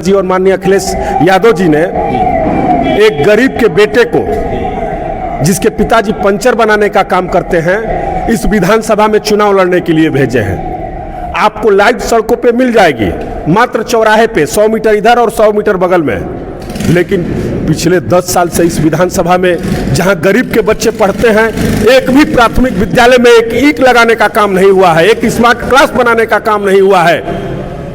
जी और माननीय अखिलेश यादव जी ने एक गरीब के बेटे को, जिसके पिताजी पंचर बनाने का काम करते हैं, इस विधानसभा में चुनाव लड़ने के लिए भेजे हैं। आपको लाइव सड़कों पे मिल जाएगी, मात्र चौराहे पे 100 मीटर इधर और 100 मीटर बगल में। लेकिन पिछले 10 साल से इस विधानसभा में जहां गरीब के बच्चे पढ़ते हैं, एक भी प्राथमिक विद्यालय में एक ईंट लगाने का काम नहीं हुआ है, एक स्मार्ट क्लास बनाने का काम नहीं हुआ है।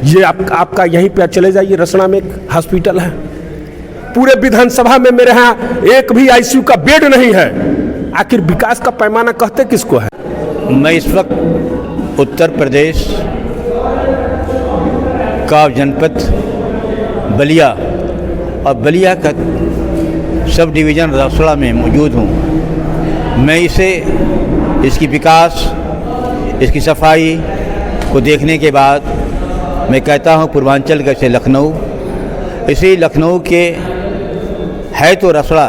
ये आपका यहीं पे चले जाइए, रसना में एक हॉस्पिटल है, पूरे विधानसभा में मेरे यहाँ एक भी आईसीयू का बेड नहीं है। आखिर विकास का पैमाना कहते किसको है? मैं इस वक्त उत्तर प्रदेश का जनपद बलिया और बलिया का सब डिवीज़न रसड़ा में मौजूद हूँ। मैं इसकी विकास, इसकी सफाई को देखने के बाद मैं कहता हूँ पूर्वांचल का से लखनऊ, इसी लखनऊ के है तो रसड़ा,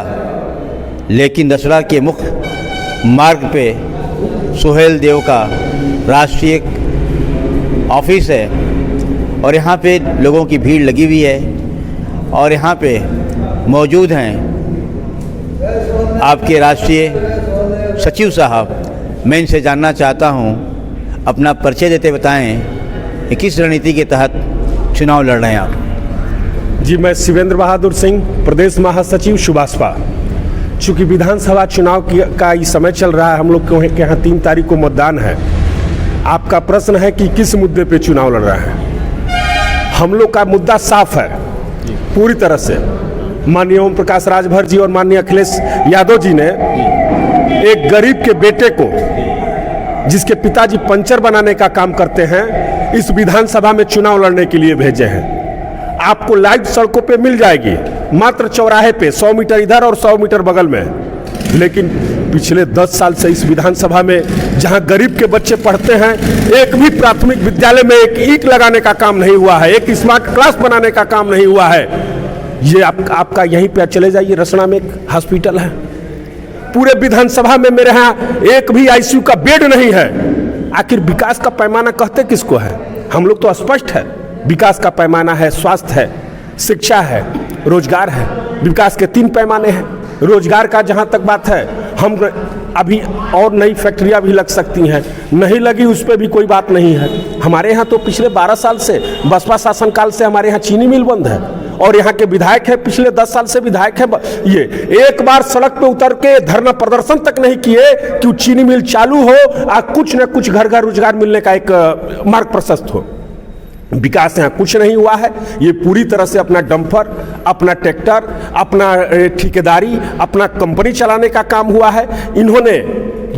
लेकिन रसड़ा के मुख्य मार्ग पे सुहेल देव का राष्ट्रीय ऑफिस है और यहाँ पे लोगों की भीड़ लगी हुई है और यहाँ पे मौजूद हैं आपके राष्ट्रीय सचिव साहब। मैं इनसे जानना चाहता हूँ, अपना परिचय देते बताएं कि किस रणनीति के तहत चुनाव लड़ रहे हैं आप? जी, मैं शिवेंद्र बहादुर सिंह, प्रदेश महासचिव सुभाषपा। चूँकि विधानसभा चुनाव का ये समय चल रहा है, हम लोग के यहाँ 3 तारीख को मतदान है। आपका प्रश्न है कि किस मुद्दे पे चुनाव लड़ रहा है। हम लोग का मुद्दा साफ है पूरी तरह से। माननीय ओम प्रकाश राजभर जी और माननीय अखिलेश यादव जी ने एक गरीब के बेटे को, जिसके पिताजी पंचर बनाने का काम करते हैं, इस विधानसभा में चुनाव लड़ने के लिए भेजे हैं। आपको लाइव सड़कों पे मिल जाएगी, मात्र चौराहे पे 100 मीटर इधर और 100 मीटर बगल में। लेकिन पिछले 10 साल से इस विधानसभा में जहां गरीब के बच्चे पढ़ते हैं, एक भी प्राथमिक विद्यालय में एक ईंट लगाने का काम नहीं हुआ है, एक स्मार्ट क्लास बनाने का काम नहीं हुआ है। ये आपका यहीं पे चले जाइए, रसना में एक हॉस्पिटल है, पूरे विधानसभा में मेरे यहाँ एक भी आईसीयू का बेड नहीं है। आखिर विकास का पैमाना कहते किसको है? हम लोग तो स्पष्ट है, विकास का पैमाना है स्वास्थ्य है, शिक्षा है, रोजगार है। विकास के 3 पैमाने हैं। रोजगार का जहां तक बात है, हम अभी और नई फैक्ट्रियां भी लग सकती हैं, नहीं लगी उस पर भी कोई बात नहीं है। हमारे यहाँ तो पिछले 12 साल से बसपा शासनकाल से हमारे यहाँ चीनी मिल बंद है और यहाँ के विधायक है, पिछले 10 साल से विधायक है। ये एक बार सड़क पे उतर के धरना प्रदर्शन तक नहीं किए कि चीनी मिल चालू हो और कुछ न कुछ घर घर रोजगार मिलने का एक मार्ग प्रशस्त हो। विकास यहाँ कुछ नहीं हुआ है। ये पूरी तरह से अपना डंपर, अपना ट्रैक्टर, अपना ठेकेदारी, अपना कंपनी चलाने का काम हुआ है। इन्होंने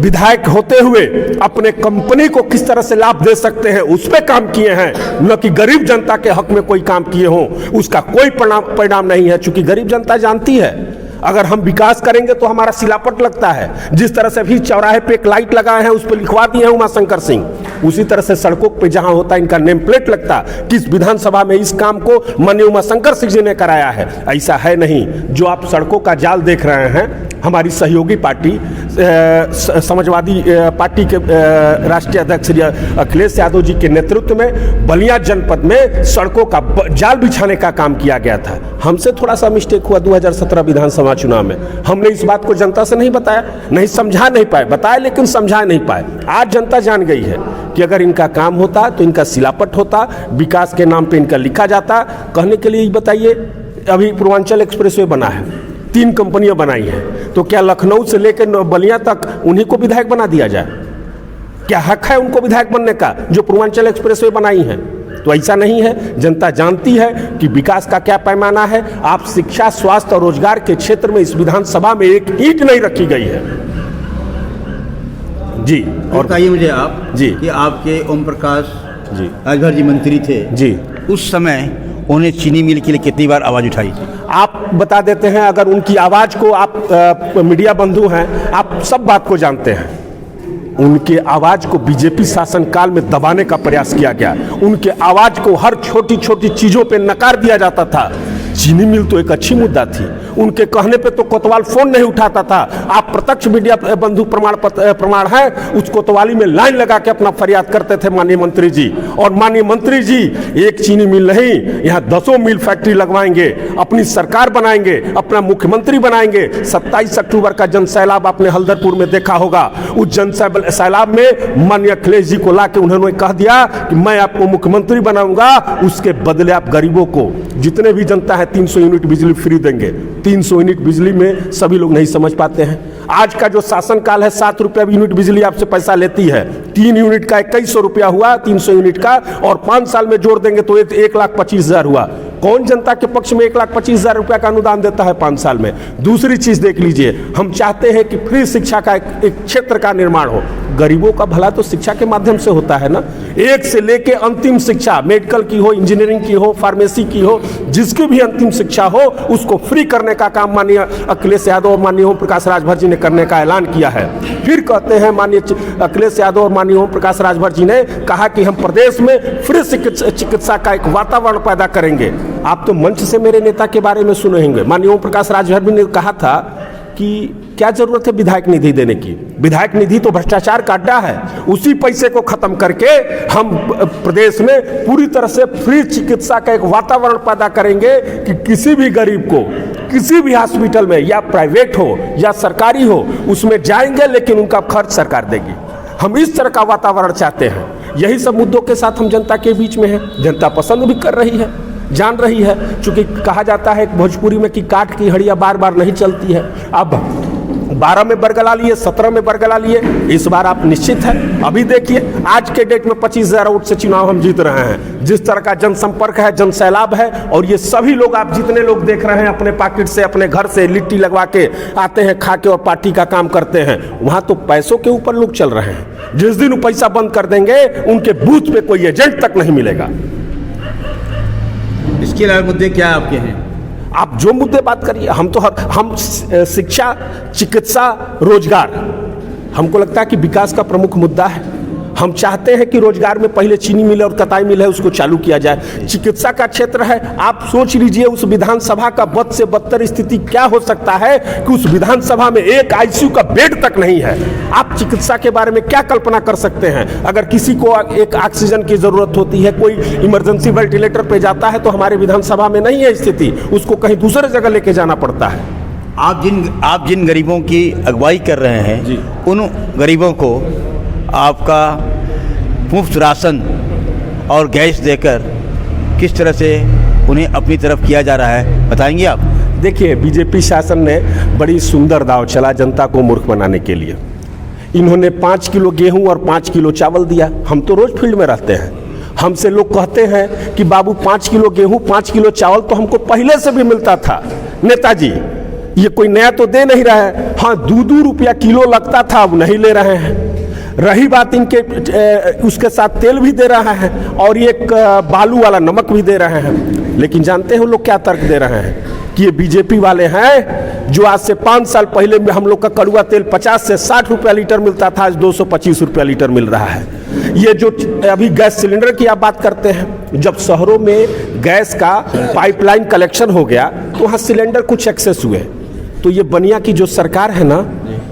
विधायक होते हुए अपने कंपनी को किस तरह से लाभ दे सकते हैं उस पर काम किए हैं, न कि गरीब जनता के हक में कोई काम किए हों। उसका कोई परिणाम नहीं है, चूंकि गरीब जनता जानती है अगर हम विकास करेंगे तो हमारा सिलापट लगता है। जिस तरह से भी चौराहे पे एक लाइट लगाए हैं, उस पर लिखवा दिए हैं उमाशंकर सिंह, उसी तरह से सड़कों पे जहां होता है इनका नेम प्लेट लगता कि इस विधानसभा में इस काम को माननीय उमाशंकर सिंह जी ने कराया है। ऐसा है नहीं। जो आप सड़कों का जाल देख रहे हैं, हमारी सहयोगी पार्टी समाजवादी पार्टी के राष्ट्रीय अध्यक्ष श्री अखिलेश यादव जी के नेतृत्व में बलिया जनपद में सड़कों का जाल बिछाने का काम किया गया था। हमसे थोड़ा सा मिस्टेक हुआ 2017 विधानसभा चुनाव में। हमने इस बात को जनता से नहीं बताया, नहीं समझा नहीं पाए, बताया लेकिन समझा नहीं पाए। आज जनता जान गई है कि अगर इनका काम होता तो इनका सिलापट होता, विकास के नाम पे इनका लिखा जाता। कहने के लिए बताइए, अभी पूर्वांचल एक्सप्रेसवे बना है, 3 कंपनियां बनाई हैं, तो क्या लखनऊ से लेकर बलिया तक उन्हीं को विधायक बना दिया जाए? क्या हक है उनको विधायक बनने का जो पूर्वांचल एक्सप्रेसवे बनाई हैं? तो ऐसा नहीं है। जनता जानती है कि विकास का क्या पैमाना है। आप शिक्षा, स्वास्थ्य और रोजगार के क्षेत्र में इस विधानसभा में एक ईंट नहीं रखी गई है। जी, और बताइए मुझे आप जी कि आपके ओम प्रकाश जी राजभर जी मंत्री थे जी, उस समय उन्हें चीनी मिल के लिए कितनी बार आवाज़ उठाई? आप बता देते हैं। अगर उनकी आवाज़ को आप मीडिया बंधु हैं, आप सब बात को जानते हैं। उनके आवाज़ को बीजेपी शासनकाल में दबाने का प्रयास किया गया। उनके आवाज़ को हर छोटी छोटी चीज़ों पे नकार दिया जाता था। चीनी मिल तो एक अच्छी मुद्दा थी, उनके कहने पे तो कोतवाल फोन नहीं उठाता था। आप प्रत्यक्ष मीडिया बंधु प्रमाण है, उस कोतवाली में लाइन लगा के अपना फरियाद करते थे माननीय मंत्री जी। और माननीय मंत्री जी एक चीनी मिल नहीं, यहाँ 10 मिल फैक्ट्री लगवाएंगे, अपनी सरकार बनाएंगे, अपना मुख्यमंत्री बनाएंगे। 27 अक्टूबर का जन सैलाब आपने हल्दरपुर में देखा होगा। उस जन सैलाब में माननीय अखिलेश जी को लाके उन्होंने कह दिया कि मैं आपको मुख्यमंत्री बनाऊंगा, उसके बदले आप गरीबों को, जितने भी जनता है 300 यूनिट बिजली फ्री देंगे। 300 यूनिट बिजली में सभी लोग नहीं समझ पाते हैं। आज का जो शासन काल है 7 रुपया यूनिट बिजली आपसे पैसा लेती है। 3 यूनिट का 2100 रुपया हुआ 300 यूनिट का, और 5 साल में जोड़ देंगे तो 1,25,000 हुआ। कौन जनता के पक्ष में 1,25,000 रुपया का अनुदान देता है 5 साल में? दूसरी चीज देख लीजिए, हम चाहते हैं कि फ्री शिक्षा का एक क्षेत्र का निर्माण हो। गरीबों का भला तो शिक्षा के माध्यम से होता है ना। एक से लेके अंतिम शिक्षा, मेडिकल की हो, इंजीनियरिंग की हो, फार्मेसी की हो, जिसकी भी अंतिम शिक्षा हो उसको फ्री करने का काम माननीय अखिलेश यादव और माननीय ओम प्रकाश राजभर जी ने करने का ऐलान किया है। फिर कहते हैं माननीय अखिलेश यादव और माननीय ओम प्रकाश राजभर जी ने कहा कि हम प्रदेश में फ्री चिकित्सा का एक वातावरण पैदा करेंगे। आप तो मंच से मेरे नेता के बारे में सुने होंगे, माननीय ओम प्रकाश राजभर ने कहा था कि क्या जरूरत है विधायक निधि देने की? विधायक निधि तो भ्रष्टाचार का अड्डा है। उसी पैसे को खत्म करके हम प्रदेश में पूरी तरह से फ्री चिकित्सा का एक वातावरण पैदा करेंगे कि किसी भी गरीब को किसी भी हॉस्पिटल में, या प्राइवेट हो या सरकारी हो, उसमें जाएंगे लेकिन उनका खर्च सरकार देगी। हम इस तरह का वातावरण चाहते हैं। यही सब मुद्दों के साथ हम जनता के बीच में हैं। जनता पसंद भी कर रही है, जान रही है। चूंकि कहा जाता है भोजपुरी में कि काट की हड़िया बार बार नहीं चलती है। अब 12 में बरगला लिए, 17 में बरगला लिए, इस बार आप निश्चित हैं। अभी देखिए आज के डेट में 25,000 वोट से चुनाव हम जीत रहे हैं। जिस तरह का जनसंपर्क है, जन सैलाब है, और ये सभी लोग, आप जितने लोग देख रहे हैं अपने पॉकेट से, अपने घर से लिट्टी लगवा के आते हैं, खा के और पार्टी का काम करते हैं, वहां तो पैसों के ऊपर लोग चल रहे हैं। जिस दिन वो पैसा बंद कर देंगे उनके बूथ पे कोई एजेंट तक नहीं मिलेगा। इसके अलावा मुद्दे क्या आपके हैं? आप जो मुद्दे बात करिए, हम शिक्षा, चिकित्सा, रोजगार, हमको लगता है कि विकास का प्रमुख मुद्दा है। हम चाहते हैं कि रोजगार में पहले चीनी मिल और कताई मिल है उसको चालू किया जाए। चिकित्सा का क्षेत्र है, आप सोच लीजिए उस विधानसभा का बद से बदतर स्थिति क्या हो सकता है कि उस विधानसभा में एक आईसीयू का बेड तक नहीं है। आप चिकित्सा के बारे में क्या कल्पना कर सकते हैं? अगर किसी को एक ऑक्सीजन की जरूरत होती है, कोई इमरजेंसी वेंटिलेटर पे जाता है, तो हमारे विधानसभा में नहीं है स्थिति, उसको कहीं दूसरे जगह लेके जाना पड़ता है। आप जिन गरीबों की अगुवाई कर रहे हैं जी, उन गरीबों को आपका मुफ्त राशन और गैस देकर किस तरह से उन्हें अपनी तरफ किया जा रहा है, बताएंगे आप? देखिए, बीजेपी शासन ने बड़ी सुंदर दाव चला जनता को मूर्ख बनाने के लिए। इन्होंने 5 किलो गेहूं और 5 किलो चावल दिया। हम तो रोज फील्ड में रहते हैं, हमसे लोग कहते हैं कि बाबू 5 किलो गेहूं 5 किलो चावल तो हमको पहले से भी मिलता था। नेताजी ये कोई नया तो दे नहीं रहा है। हाँ, 2-2 रुपया किलो लगता था, अब नहीं ले रहे हैं। रही बात इनके उसके साथ तेल भी दे रहा है और एक बालू वाला नमक भी दे रहे हैं। लेकिन जानते हैं लोग क्या तर्क दे रहे हैं कि ये बीजेपी वाले हैं जो आज से 5 साल पहले में हम लोग का कड़ुआ तेल 50 से 60 रुपया लीटर मिलता था, आज 225 रुपया लीटर मिल रहा है। ये जो अभी गैस सिलेंडर की आप बात करते हैं, जब शहरों में गैस का पाइपलाइन कलेक्शन हो गया तो वहाँ सिलेंडर कुछ एक्सेस हुए, तो ये बनिया की जो सरकार है ना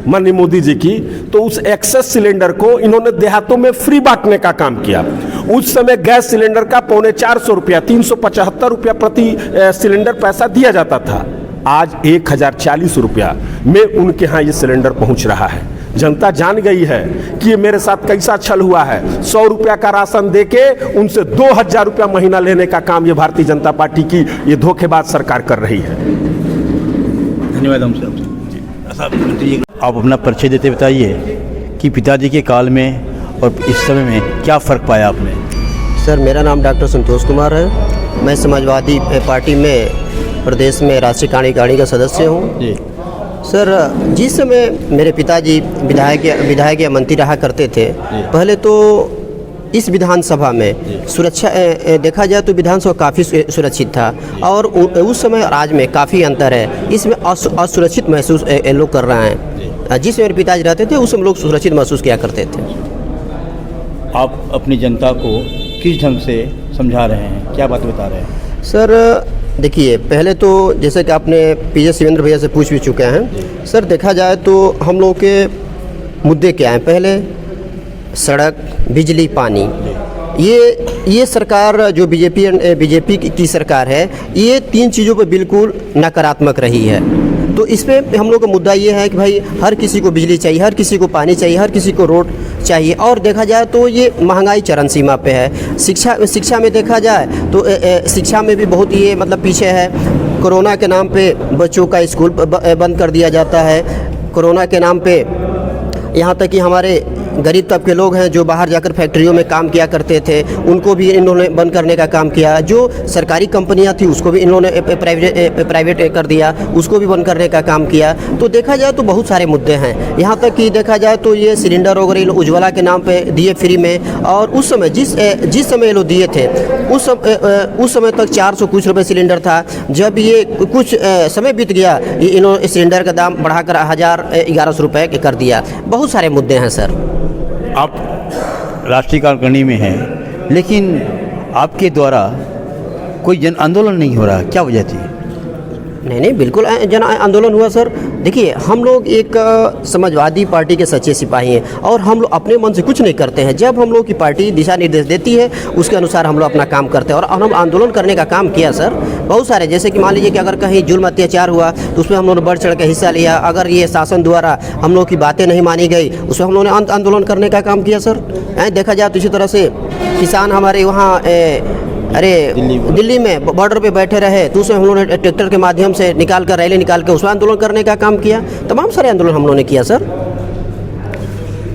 माननीय मोदी जी की, तो उस एक्सेस सिलेंडर को इन्होंने देहातों में फ्री बांटने का काम किया। उस समय गैस सिलेंडर का 450 रुपया 375 रुपया प्रति सिलेंडर पैसा दिया जाता था। आज 1040 रुपया में उनके यहाँ ये सिलेंडर पहुँच रहा है। जनता जान गई है कि ये मेरे साथ कैसा छल हुआ है। 100 रुपया का राशन देके उनसे 2000 रुपया महीना लेने का काम ये भारतीय जनता पार्टी की ये धोखेबाज सरकार कर रही है। धन्यवाद। हमसे आप अपना परिचय देते बताइए कि पिताजी के काल में और इस समय में क्या फ़र्क पाया आपने? सर, मेरा नाम डॉक्टर संतोष कुमार है। मैं समाजवादी पार्टी में प्रदेश में राष्ट्रीय कार्यकारिणी का सदस्य हूँ जी। सर, जिस समय मेरे पिताजी विधायक या मंत्री रहा करते थे, पहले तो इस विधानसभा में सुरक्षा देखा जाए तो विधानसभा काफ़ी सुरक्षित था, और उस समय और आज में काफ़ी अंतर है। इसमें असुरक्षित महसूस लोग कर रहे हैं। जिस मेरे पिताजी रहते थे उस समय लोग सुरक्षित महसूस किया करते थे। आप अपनी जनता को किस ढंग से समझा रहे हैं, क्या बात बता रहे हैं? सर, देखिए, पहले तो जैसे कि आपने पीजे शिवेंद्र भैया से पूछ भी चुके हैं सर, देखा जाए तो हम लोग के मुद्दे क्या हैं। पहले सड़क, बिजली, पानी, ये सरकार जो बीजेपी की सरकार है, ये 3 चीज़ों पर बिल्कुल नकारात्मक रही है। तो इस पे हम लोग का मुद्दा ये है कि भाई हर किसी को बिजली चाहिए, हर किसी को पानी चाहिए, हर किसी को रोड चाहिए। और देखा जाए तो ये महंगाई चरम सीमा पे है। शिक्षा में देखा जाए तो शिक्षा में भी बहुत ये मतलब पीछे है। कोरोना के नाम पे बच्चों का स्कूल बंद कर दिया जाता है। कोरोना के नाम पे यहाँ तक कि हमारे गरीब तबके लोग हैं जो बाहर जाकर फैक्ट्रियों में काम किया करते थे, उनको भी इन्होंने बंद करने का काम किया। जो सरकारी कंपनियां थी उसको भी इन्होंने प्राइवेट कर दिया, उसको भी बंद करने का काम किया। तो देखा जाए तो बहुत सारे मुद्दे हैं। यहाँ तक कि देखा जाए तो ये सिलेंडर वगैरह उज्ज्वला के नाम पे दिए फ्री में, और उस समय जिस समय ये लोग दिए थे उस समय तक 400 कुछ रुपये सिलेंडर था। जब ये कुछ समय बीत गया, इन्होंने सिलेंडर का दाम बढ़ाकर 1100 रुपये कर दिया। बहुत सारे मुद्दे हैं सर। आप राष्ट्रीय कार्यकारिणी में हैं, लेकिन आपके द्वारा कोई जन आंदोलन नहीं हो रहा, क्या वजह थी? नहीं, बिल्कुल जन आंदोलन हुआ सर। देखिए, हम लोग एक समाजवादी पार्टी के सच्चे सिपाही हैं और हम लोग अपने मन से कुछ नहीं करते हैं। जब हम लोग की पार्टी दिशा निर्देश देती है उसके अनुसार हम लोग अपना काम करते हैं। और हम आंदोलन करने का काम किया सर बहुत सारे, जैसे कि मान लीजिए कि अगर कहीं जुल्म अत्याचार हुआ तो उसमें हम लोगों ने बढ़ चढ़ के हिस्सा लिया। अगर ये शासन द्वारा हम लोग की बातें नहीं मानी गई उसमें हम लोगों ने आंदोलन करने का काम किया सर। देखा जाए तो इसी तरह से किसान हमारे वहाँ दिल्ली में बॉर्डर पे बैठे रहे तो उसमें हम लोगों ने ट्रैक्टर के माध्यम से रैली निकाल के उसमें आंदोलन करने का काम किया। तमाम सारे आंदोलन हम लोगों ने किया सर।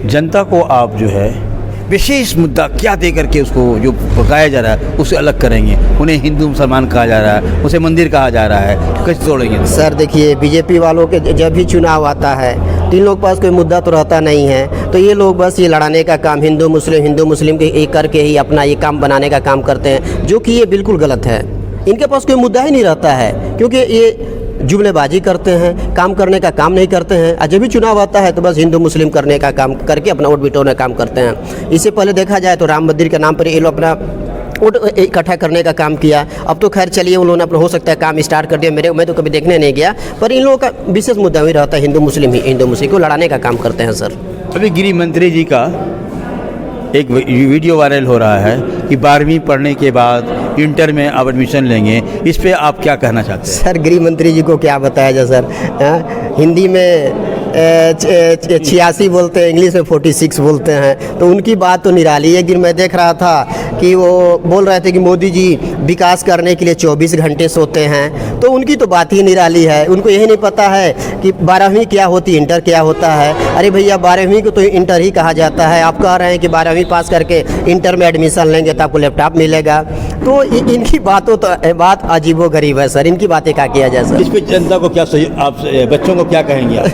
जनता को आप जो है विशेष मुद्दा क्या दे करके उसको जो पकाया जा रहा है उससे अलग करेंगे? उन्हें हिंदू मुसलमान कहा जा रहा है, उसे मंदिर कहा जा रहा है, तो कैसे तोड़ेंगे? सर देखिए, बीजेपी वालों के जब भी चुनाव आता है तो इन लोग के पास कोई मुद्दा तो रहता नहीं है, तो ये लोग बस ये लड़ाने का काम हिंदू मुस्लिम के एक करके ही अपना ये काम बनाने का काम करते हैं, जो कि ये बिल्कुल गलत है। इनके पास कोई मुद्दा ही नहीं रहता है, क्योंकि ये जुमलेबाजी करते हैं, काम करने का काम नहीं करते हैं। और जब भी चुनाव आता है तो बस हिंदू मुस्लिम करने का काम करके अपना वोट बिटोरने का काम करते हैं। इससे पहले देखा जाए तो राम मंदिर के नाम पर ये लोग अपना वोट इकट्ठा करने का काम किया। अब तो खैर चलिए उन लोगों ने अपना हो सकता है काम स्टार्ट कर दिया, मैं तो कभी देखने नहीं गया, पर इन लोगों का विशेष मुद्दा भी रहता है हिंदू मुस्लिम को लड़ाने का काम करते हैं सर। अभी गृह मंत्री जी का एक वीडियो वायरल हो रहा है कि 12वीं पढ़ने के बाद इंटर में आप एडमिशन लेंगे, इस पे आप क्या कहना चाहते हैं? सर गृह मंत्री जी को क्या बताया जाए सर। हिंदी में 86 बोलते हैं, इंग्लिश में 46 बोलते हैं, तो उनकी बात तो निराली है। एक दिन मैं देख रहा था कि वो बोल रहे थे कि मोदी जी विकास करने के लिए 24 घंटे सोते हैं, तो उनकी तो बात ही निराली है। उनको यही नहीं पता है कि 12वीं क्या होती, इंटर क्या होता है। अरे भैया 12वीं को तो इंटर ही कहा जाता है। आप कह रहे हैं कि 12वीं पास करके इंटर में एडमिशन लेंगे तो आपको लैपटॉप मिलेगा, तो इनकी बातों तो बात अजीबो गरीब है सर। इनकी बातें क्या किया जाए सर? इस पे जनता को क्या सही, आप बच्चों को क्या कहेंगे आप?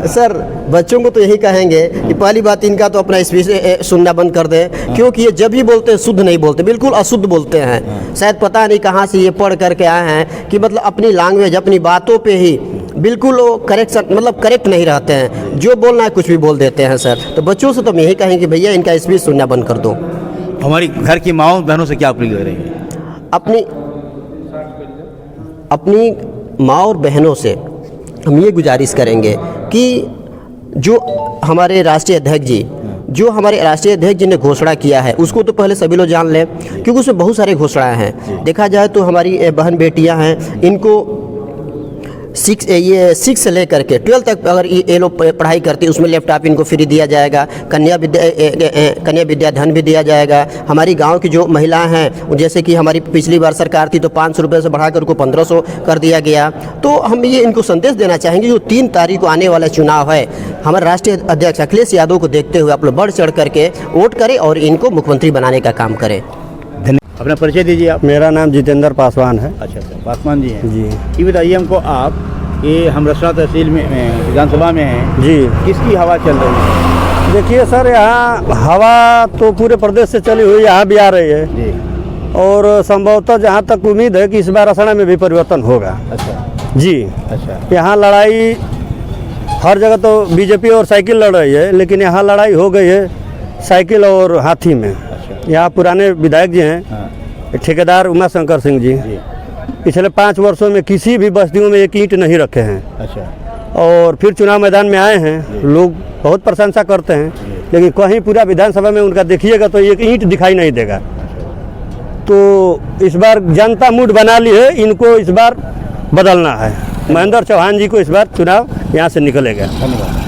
सर बच्चों को तो यही कहेंगे कि पहली बात इनका तो अपना स्पीच सुनना बंद कर दें, क्योंकि ये जब भी बोलते हैं शुद्ध नहीं बोलते, बिल्कुल अशुद्ध बोलते हैं। शायद पता नहीं कहाँ से ये पढ़ करके आए हैं कि मतलब अपनी लैंग्वेज अपनी बातों पे ही बिल्कुल वो करेक्ट नहीं रहते हैं, जो बोलना है कुछ भी बोल देते हैं सर। तो बच्चों से तो हम यही कहेंगे कि भैया इनका स्पीच सुनना बंद कर दो। हमारी घर की माओ बहनों से क्या अपील करेंगे? अपनी माँ और बहनों से हम ये गुजारिश करेंगे कि जो हमारे राष्ट्रीय अध्यक्ष जी ने घोषणा किया है उसको तो पहले सभी लोग जान लें, क्योंकि उसमें बहुत सारे घोषणाएं हैं। देखा जाए तो हमारी बहन बेटियां हैं, इनको 6 से लेकर के 12 तक अगर ये लोग पढ़ाई करते हैं उसमें लैपटॉप इनको फ्री दिया जाएगा। कन्या विद्या धन भी दिया जाएगा। हमारी गांव की जो महिलाएं हैं, जैसे कि हमारी पिछली बार सरकार थी तो 500 रुपये से बढ़ाकर उनको 1500 कर दिया गया। तो हम ये इनको संदेश देना चाहेंगे जो 3 तारीख को आने वाला चुनाव है, हमारे राष्ट्रीय अध्यक्ष अखिलेश यादव को देखते हुए आप लोग बढ़ चढ़ करके वोट करें और इनको मुख्यमंत्री बनाने का काम करें। अपना परिचय दीजिए आप। मेरा नाम जितेंद्र पासवान है। अच्छा, पासवान जी हैं जी। ये बताइए हमको आप, ये हम रसड़ा तहसील में विधानसभा में हैं जी। किसकी हवा चल रही है? देखिए सर, यहाँ हवा तो पूरे प्रदेश से चली हुई यहाँ भी आ रही है जी। और संभवतः जहाँ तक उम्मीद है कि इस बार रसड़ा में भी परिवर्तन होगा। अच्छा जी। अच्छा। यहाँ लड़ाई हर जगह तो बीजेपी और साइकिल लड़ रही है, लेकिन यहाँ लड़ाई हो गई है साइकिल और हाथी में। अच्छा। यहाँ पुराने विधायक जी हैं, हाँ। ठेकेदार उमा शंकर सिंह जी, पिछले 5 वर्षों में किसी भी बस्तियों में एक ईंट नहीं रखे हैं। अच्छा। और फिर चुनाव मैदान में आए हैं, लोग बहुत प्रशंसा करते हैं, लेकिन कहीं पूरा विधानसभा में उनका देखिएगा तो एक ईंट दिखाई नहीं देगा। तो इस बार जनता मूड बना ली है, इनको इस बार बदलना है। महेंद्र चौहान जी को इस बार चुनाव यहाँ से निकलेगा। धन्यवाद।